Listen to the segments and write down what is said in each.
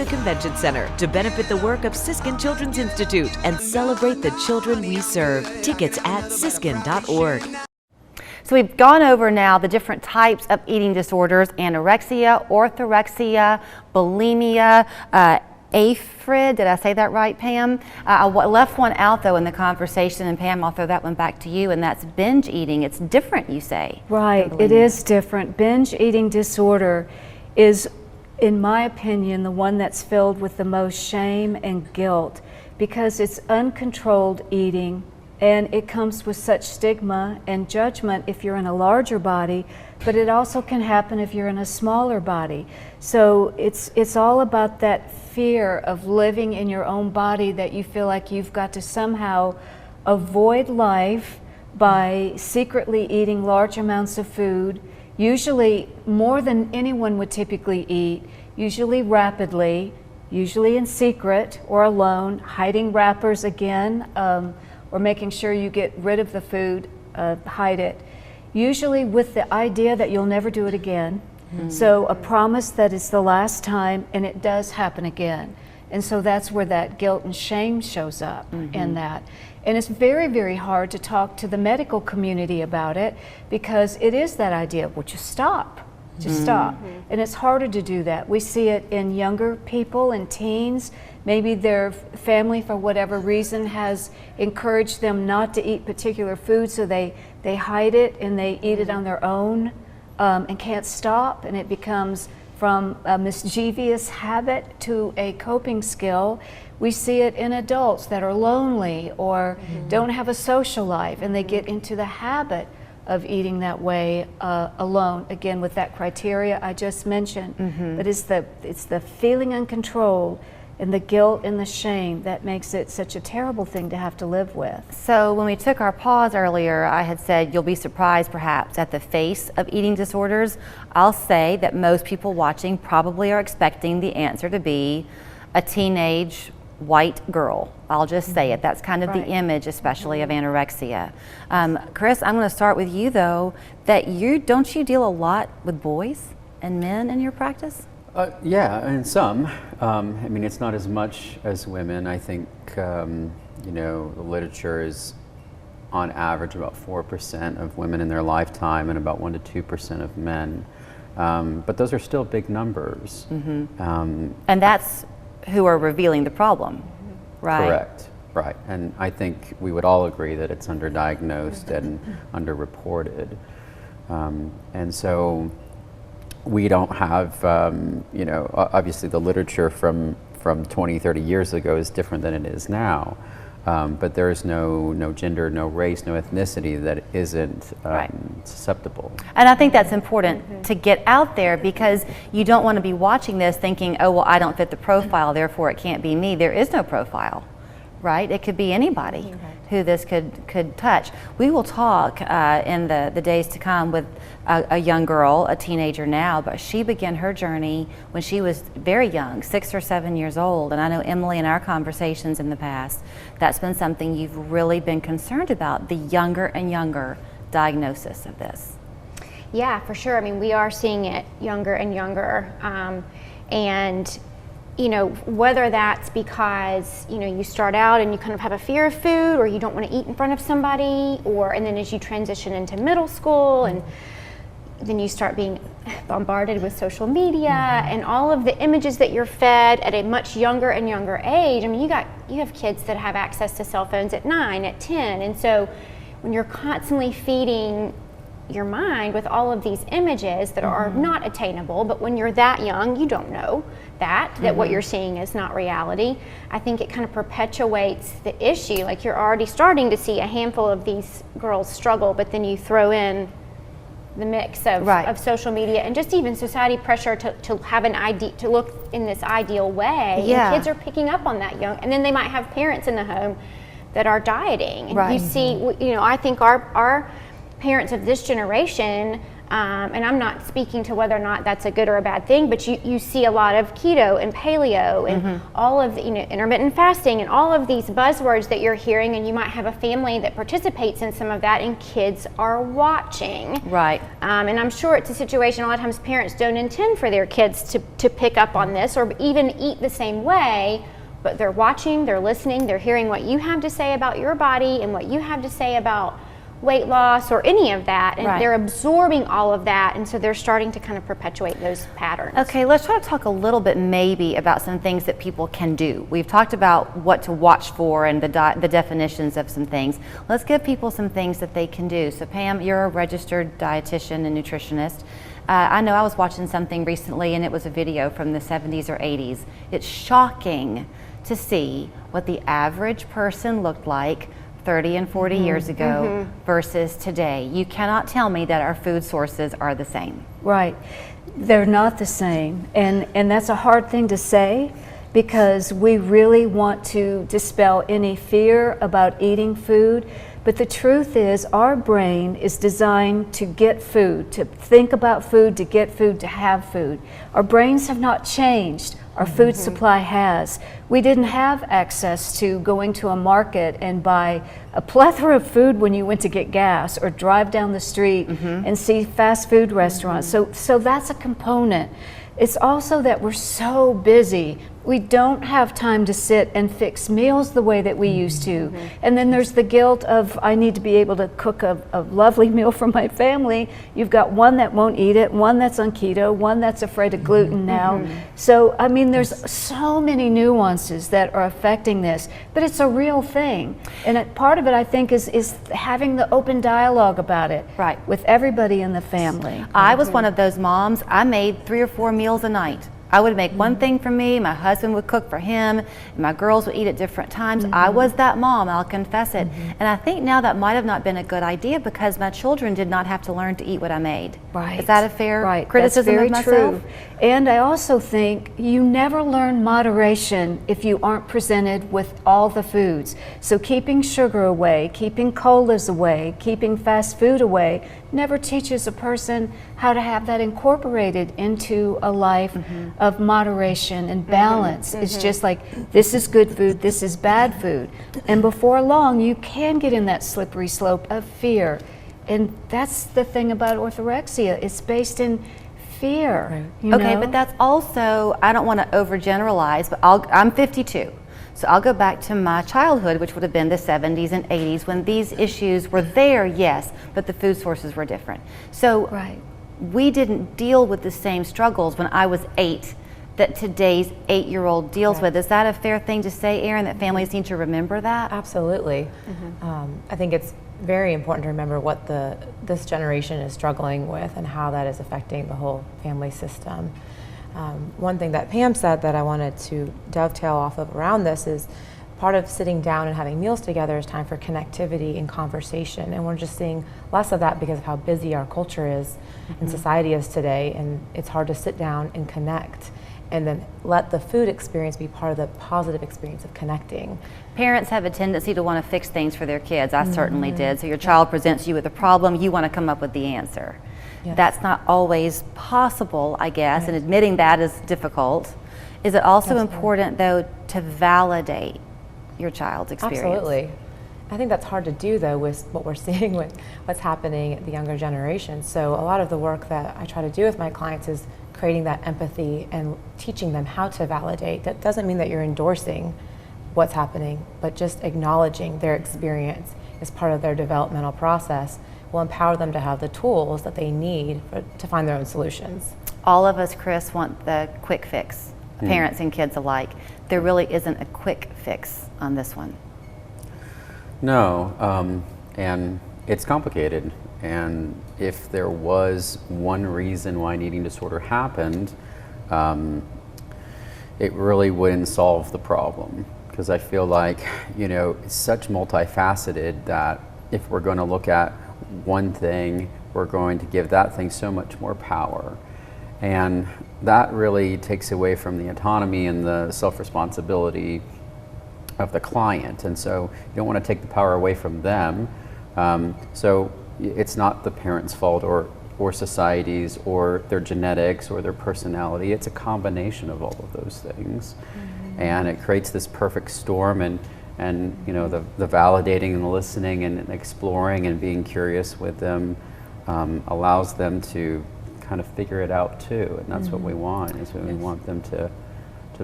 the Convention Center to benefit the work of Siskin Children's Institute and celebrate the children we serve. Tickets at siskin.org. So we've gone over now the different types of eating disorders: anorexia, orthorexia, bulimia, AFRID. Did I say that right, Pam? I left one out though in the conversation, and Pam, I'll throw that one back to you, and that's binge eating. It's different, you say. Right, it is different. Binge eating disorder is, in my opinion, the one that's filled with the most shame and guilt, because it's uncontrolled eating, and it comes with such stigma and judgment if you're in a larger body, but it also can happen if you're in a smaller body. So it's all about that fear of living in your own body, that you feel like you've got to somehow avoid life by secretly eating large amounts of food, usually more than anyone would typically eat, usually rapidly, usually in secret or alone, hiding wrappers again, or making sure you get rid of the food, hide it, usually with the idea that you'll never do it again. So a promise that it's the last time, and it does happen again. And so that's where that guilt and shame shows up in that. And it's very, very hard to talk to the medical community about it, because it is that idea, well, just stop. Just stop. And it's harder to do that. We see it in younger people and teens. Maybe their family, for whatever reason, has encouraged them not to eat particular food, so they hide it and they eat it on their own and can't stop, and it becomes from a mischievous habit to a coping skill. We see it in adults that are lonely or don't have a social life, and they get into the habit of eating that way alone, again with that criteria I just mentioned. But it's the feeling uncontrolled and the guilt and the shame that makes it such a terrible thing to have to live with. So when we took our pause earlier, I had said you'll be surprised perhaps at the face of eating disorders. I'll say that most people watching probably are expecting the answer to be a teenage white girl. I'll just say it. That's kind of the image, especially of anorexia. Chris, I'm going to start with you though. That don't you deal a lot with boys and men in your practice? Yeah, and some. I mean, it's not as much as women. I think you know, the literature is on average about 4% of women in their lifetime and about 1 to 2% of men. But those are still big numbers. And that's who are revealing the problem, right? Correct, right. And I think we would all agree that it's underdiagnosed and underreported. And so we don't have, you know, obviously the literature from 20, 30 years ago is different than it is now. But there is no gender, no race, no ethnicity that isn't susceptible. And I think that's important to get out there, because you don't want to be watching this thinking, oh, well, I don't fit the profile, therefore it can't be me. There is no profile, right? It could be anybody who this could touch. We will talk in the days to come with a young girl, a teenager now, but she began her journey when she was very young, 6 or 7 years old. And I know, Emily, in our conversations in the past, that's been something you've really been concerned about, the younger and younger diagnosis of this. Yeah, for sure. I mean, we are seeing it younger and younger. And you know, whether that's because, you know, you start out and you kind of have a fear of food, or you don't want to eat in front of somebody, and then as you transition into middle school, and then you start being bombarded with social media and all of the images that you're fed at a much younger and younger age. I mean, you have kids that have access to cell phones at 9, at 10, and so when you're constantly feeding your mind with all of these images that are not attainable, but when you're that young, you don't know that what you're seeing is not reality. I think it kind of perpetuates the issue. Like, you're already starting to see a handful of these girls struggle, but then you throw in the mix of social media and just even society pressure to have an idea, to look in this ideal way. And kids are picking up on that young, and then they might have parents in the home that are dieting. And you see, you know, I think our parents of this generation And I'm not speaking to whether or not that's a good or a bad thing, but you see a lot of keto and paleo and all of the, intermittent fasting and all of these buzzwords that you're hearing, and you might have a family that participates in some of that and kids are watching. Right. And I'm sure it's a situation a lot of times parents don't intend for their kids to pick up on this or even eat the same way, but they're watching, they're listening, they're hearing what you have to say about your body and what you have to say about weight loss or any of that, and they're absorbing all of that, and so they're starting to kind of perpetuate those patterns. Okay, let's try to talk a little bit maybe about some things that people can do. We've talked about what to watch for and the definitions of some things. Let's give people some things that they can do. So Pam, you're a registered dietitian and nutritionist. I know I was watching something recently and it was a video from the 70s or 80s. It's shocking to see what the average person looked like 30 and 40 years ago versus today. You cannot tell me that our food sources are the same. Right. They're not the same. And that's a hard thing to say because we really want to dispel any fear about eating food. But the truth is our brain is designed to get food, to think about food, to get food, to have food. Our brains have not changed. Our food supply has. We didn't have access to going to a market and buy a plethora of food when you went to get gas or drive down the street and see fast food restaurants. So that's a component. It's also that we're so busy. We don't have time to sit and fix meals the way that we used to. And then there's the guilt of, I need to be able to cook a lovely meal for my family. You've got one that won't eat it, one that's on keto, one that's afraid of gluten now. So, I mean, there's so many nuances that are affecting this, but it's a real thing. And part of it, I think, is having the open dialogue about it with everybody in the family. I was one of those moms. I made 3 or 4 meals a night. I would make one thing for me, my husband would cook for him, and my girls would eat at different times. I was that mom, I'll confess it. And I think now that might have not been a good idea because my children did not have to learn to eat what I made. Is that a fair criticism of myself? True. And I also think you never learn moderation if you aren't presented with all the foods. So keeping sugar away, keeping colas away, keeping fast food away never teaches a person how to have that incorporated into a life of moderation and balance. It's just like, this is good food, this is bad food. And before long, you can get in that slippery slope of fear. And that's the thing about orthorexia. It's based in fear. You Okay, know? but that's also, I don't want to overgeneralize, but I'm 52. So I'll go back to my childhood, which would have been the 70s and 80s, when these issues were there, yes, but the food sources were different. So we didn't deal with the same struggles when I was 8 that today's 8-year-old deals with. Is that a fair thing to say, Erin, that families need to remember that? Absolutely. I think it's very important to remember what this generation is struggling with and how that is affecting the whole family system. One thing that Pam said that I wanted to dovetail off of around this is part of sitting down and having meals together is time for connectivity and conversation, and we're just seeing less of that because of how busy our culture is and society is today, and it's hard to sit down and connect and then let the food experience be part of the positive experience of connecting. Parents have a tendency to want to fix things for their kids. I certainly did. So your child presents you with a problem, you want to come up with the answer. That's not always possible, I guess, and admitting that is difficult. Is it also important, though, to validate your child's experience? Absolutely. I think that's hard to do, though, with what we're seeing with what's happening at the younger generation. So a lot of the work that I try to do with my clients is creating that empathy and teaching them how to validate. That doesn't mean that you're endorsing what's happening, but just acknowledging their experience as part of their developmental process will empower them to have the tools that they need to find their own solutions. All of us, Chris, want the quick fix, parents and kids alike. There really isn't a quick fix on this one. No, and it's complicated. And if there was one reason why an eating disorder happened, it really wouldn't solve the problem. Because I feel like, it's such multifaceted that if we're going to look at one thing, we're going to give that thing so much more power. And that really takes away from the autonomy and the self-responsibility of the client. And so you don't want to take the power away from them. So it's not the parent's fault or or societies or their genetics or their personality. It's a combination of all of those things. And it creates this perfect storm, and you know, the validating and the listening and exploring and being curious with them allows them to kind of figure it out too. And that's what we want, is we want them to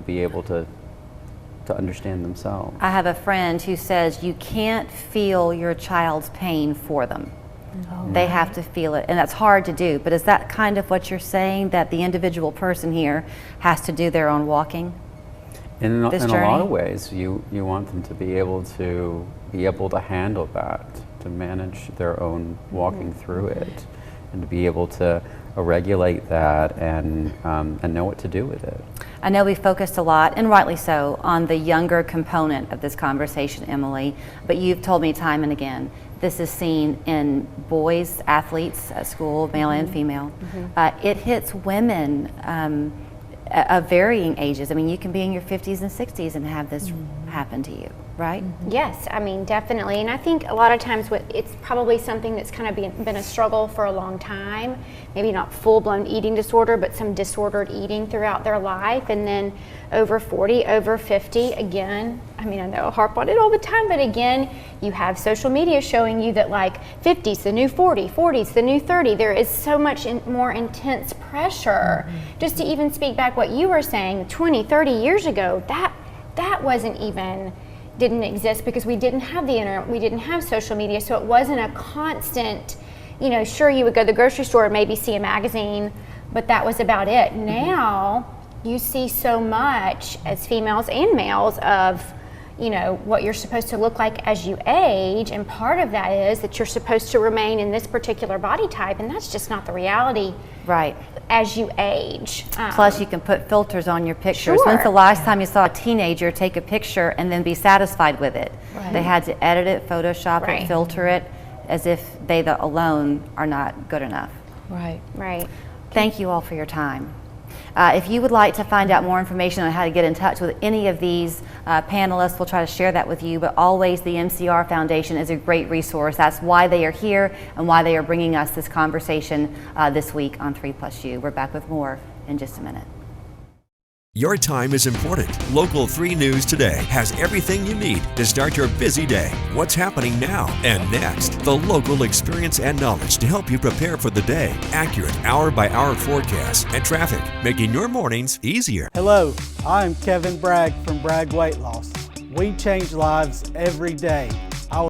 be able to understand themselves. I have a friend who says you can't feel your child's pain for them. They have to feel it, and that's hard to do. But is that kind of what you're saying, that the individual person here has to do their own walking? In a journey? lot of ways, you want them to be able to handle that, to manage their own walking through it, and to be able to regulate that and know what to do with it. I know we focused a lot, and rightly so, on the younger component of this conversation, Emily, but you've told me time and again, this is seen in boys, athletes at school, male and female. It hits women of varying ages. I mean, you can be in your 50s and 60s and have this happen to you, right? Yes, I mean, definitely. And I think a lot of times it's probably something that's kind of been a struggle for a long time. Maybe not full-blown eating disorder, but some disordered eating throughout their life. And then over 40, over 50, again, I mean, I know I harp on it all the time, but again, you have social media showing you that like 50's the new 40, 40's the new 30. There is so much more intense pressure. Just to even speak back what you were saying, 20, 30 years ago, that wasn't even, didn't exist because we didn't have the internet, we didn't have social media, so it wasn't a constant, you know, sure, you would go to the grocery store and maybe see a magazine, but that was about it. Now, you see so much as females and males of, you know, what you're supposed to look like as you age, and part of that is that you're supposed to remain in this particular body type, and that's just not the reality. Right. As you age. Plus, you can put filters on your pictures. Sure. When's the last time you saw a teenager take a picture and then be satisfied with it? They had to edit it, Photoshop it, Right. filter it, as if they alone are not good enough. Right. Right. Thank you all for your time. If you would like to find out more information on how to get in touch with any of these panelists, we'll try to share that with you, but always the MCR Foundation is a great resource. That's why they are here and why they are bringing us this conversation this week on 3+U. We're back with more in just a minute. Your time is important. Local 3 News Today has everything you need to start your busy day. What's happening now and next? The local experience and knowledge to help you prepare for the day. Accurate hour-by-hour forecasts and traffic, making your mornings easier. Hello, I'm Kevin Bragg from Bragg Weight Loss. We change lives every day.